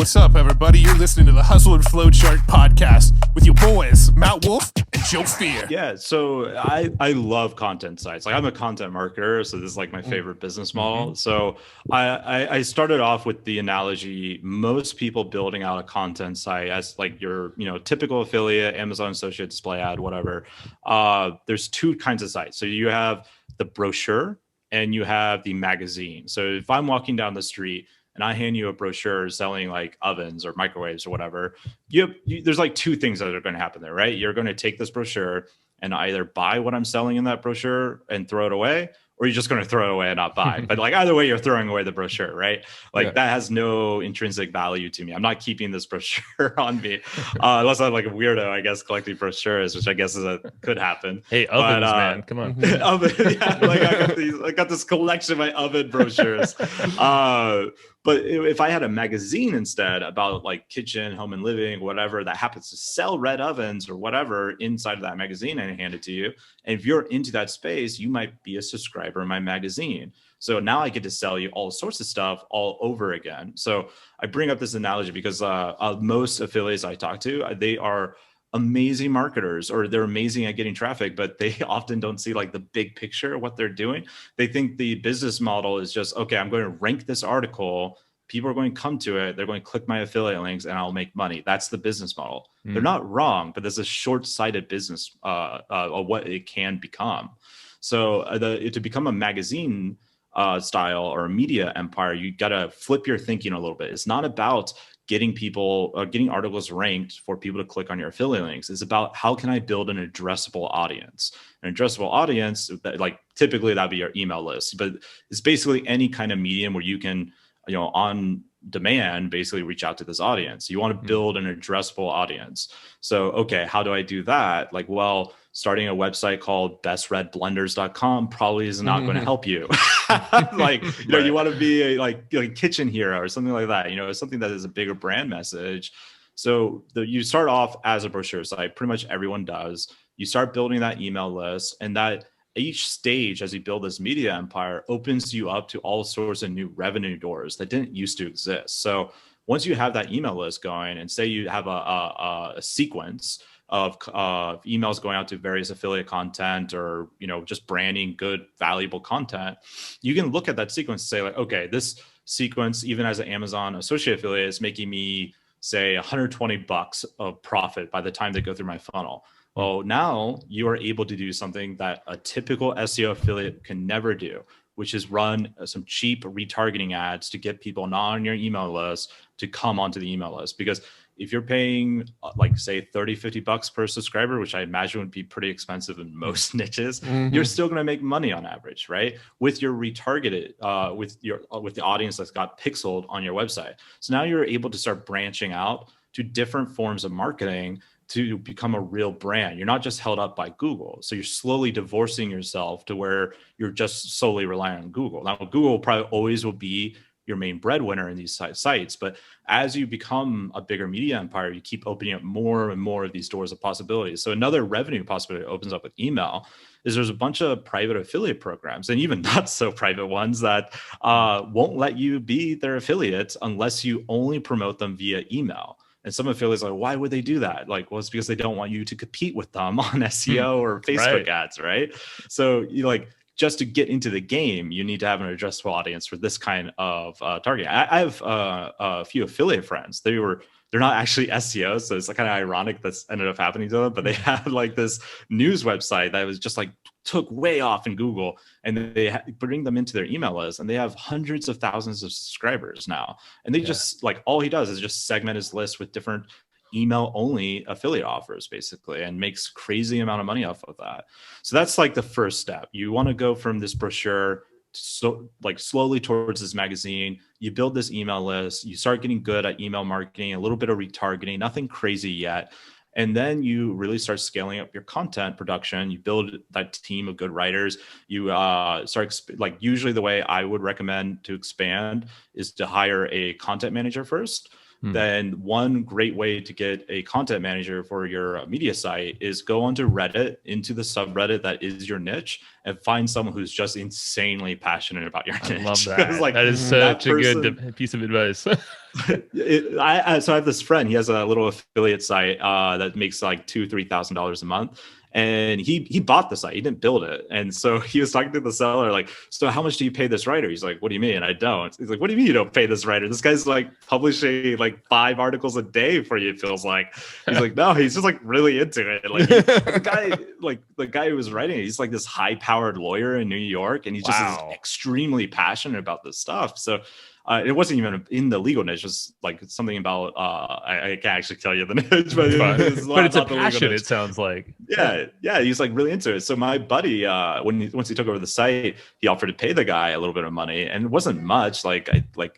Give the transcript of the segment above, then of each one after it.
What's up, everybody? You're listening to the Hustle and Flowchart podcast with your boys, Matt Wolf and Joe Fear. Yeah, so I love content sites. Like I'm a content marketer, so this is like my favorite business model. So I started off with the analogy: most people building out a content site as like your typical affiliate, Amazon associate, display ad, whatever. There's two kinds of sites. So you have the brochure and you have the magazine. So if I'm walking down the street and I hand you a brochure selling like ovens or microwaves or whatever, there's like two things that are going to happen there, right? You're going to take this brochure and either buy what I'm selling in that brochure and throw it away, or you're just going to throw it away and not buy. But like either way, you're throwing away the broshure, right? Like that has no intrinsic value to me. I'm not keeping this brochure on me, unless I'm like a weirdo, I guess, collecting brochures, which I guess could happen. Hey, ovens, man, come on. Oven, yeah, like I got this collection of my oven brochures. But if I had a magazine instead about like kitchen, home and living, whatever, that happens to sell red ovens or whatever inside of that magazine and hand it to you, and if you're into that space, you might be a subscriber in my magazine. So now I get to sell you all sorts of stuff all over again. So I bring up this analogy because most affiliates I talk to, they are amazing marketers, or they're amazing at getting traffic, but they often don't see like the big picture of what they're doing. They think the business model is just, okay, I'm going to rank this article. People are going to come to it. They're going to click my affiliate links and I'll make money. That's the business model. They're not wrong, but there's a short-sighted business of what it can become. So to become a magazine style or a media empire, you got to flip your thinking a little bit. It's not about getting articles ranked for people to click on your affiliate links. It's about how can I build an addressable audience? An addressable audience, like typically that'd be your email list, but it's basically any kind of medium where you can, on demand, basically reach out to this audience. You want to build an addressable audience. So, okay, how do I do that? Like, well, starting a website called bestredblenders.com probably is not going to help you. Like, you want to be like Kitchen Hero or something like that, something that is a bigger brand message. So you start off as a brochure site, pretty much everyone does. You start building that email list, and that each stage as you build this media empire opens you up to all sorts of new revenue doors that didn't used to exist. So once you have that email list going, and say you have a sequence of emails going out to various affiliate content, or just branding good, valuable content, you can look at that sequence and say like, okay, this sequence, even as an Amazon associate affiliate, is making me say $120 of profit by the time they go through my funnel. Well, now you are able to do something that a typical SEO affiliate can never do, which is run some cheap retargeting ads to get people not on your email list to come onto the email list. Because if you're paying like say $30-$50 per subscriber, which I imagine would be pretty expensive in most niches, you're still going to make money on average, right? With your retargeted, with the audience that's got pixeled on your website. So now you're able to start branching out to different forms of marketing to become a real brand. You're not just held up by Google. So you're slowly divorcing yourself to where you're just solely relying on Google. Now, Google probably always will be your main breadwinner in these sites. But as you become a bigger media empire, you keep opening up more and more of these doors of possibilities. So another revenue possibility opens up with email is there's a bunch of private affiliate programs, and even not so private ones, that won't let you be their affiliates unless you only promote them via email. And some affiliates are like, why would they do that? Like, well, it's because they don't want you to compete with them on SEO or Facebook ads, right? So just to get into the game, you need to have an addressable audience for this kind of target. I have a few affiliate friends. They're not actually SEOs, so it's kind of ironic that's ended up happening to them. But they had like this news website that was just like took way off in Google, and they bring them into their email list, and they have hundreds of thousands of subscribers now. And they just like, all he does is just segment his list with different email only affiliate offers basically, and makes crazy amount of money off of that. So that's like the first step. You want to go from this brochure slowly towards this magazine. You build this email list, you start getting good at email marketing, a little bit of retargeting, nothing crazy yet. And then you really start scaling up your content production. You build that team of good writers. You usually the way I would recommend to expand is to hire a content manager first. then one great way to get a content manager for your media site is go onto Reddit, into the subreddit that is your niche, and find someone who's just insanely passionate about your niche. I love that. Like, that is such a good piece of advice. So I have this friend. He has a little affiliate site that makes like $2,000-$3,000 a month. And he bought the site. He didn't build it. And so he was talking to the seller, like, so how much do you pay this writer? He's like, what do you mean? I don't. He's like, what do you mean you don't pay this writer? This guy's like publishing like 5 articles a day for you, it feels like. He's like, no, he's just like really into it. Like the guy who was writing it, he's like this high-powered lawyer in New York, and he's just extremely passionate about this stuff. So it wasn't even in the legal niche. It's like something about I can't actually tell you the niche, but it's a passion. It sounds like yeah. He's like really into it. So my buddy, once he took over the site, he offered to pay the guy a little bit of money, and it wasn't much, like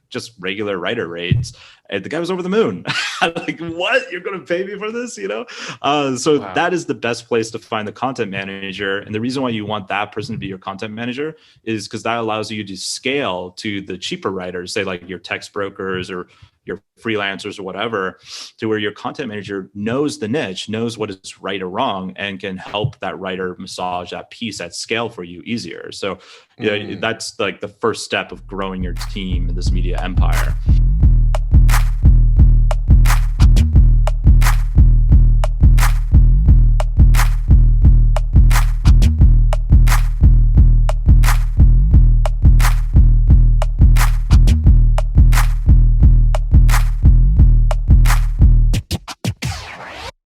just regular writer rates. And the guy was over the moon. Like, what? You're going to pay me for this? So that is the best place to find the content manager. And the reason why you want that person to be your content manager is because that allows you to scale to the cheaper writers, say like your text brokers or your freelancers or whatever, to where your content manager knows the niche, knows what is right or wrong, and can help that writer massage that piece at scale for you easier. So that's like the first step of growing your team in this media empire.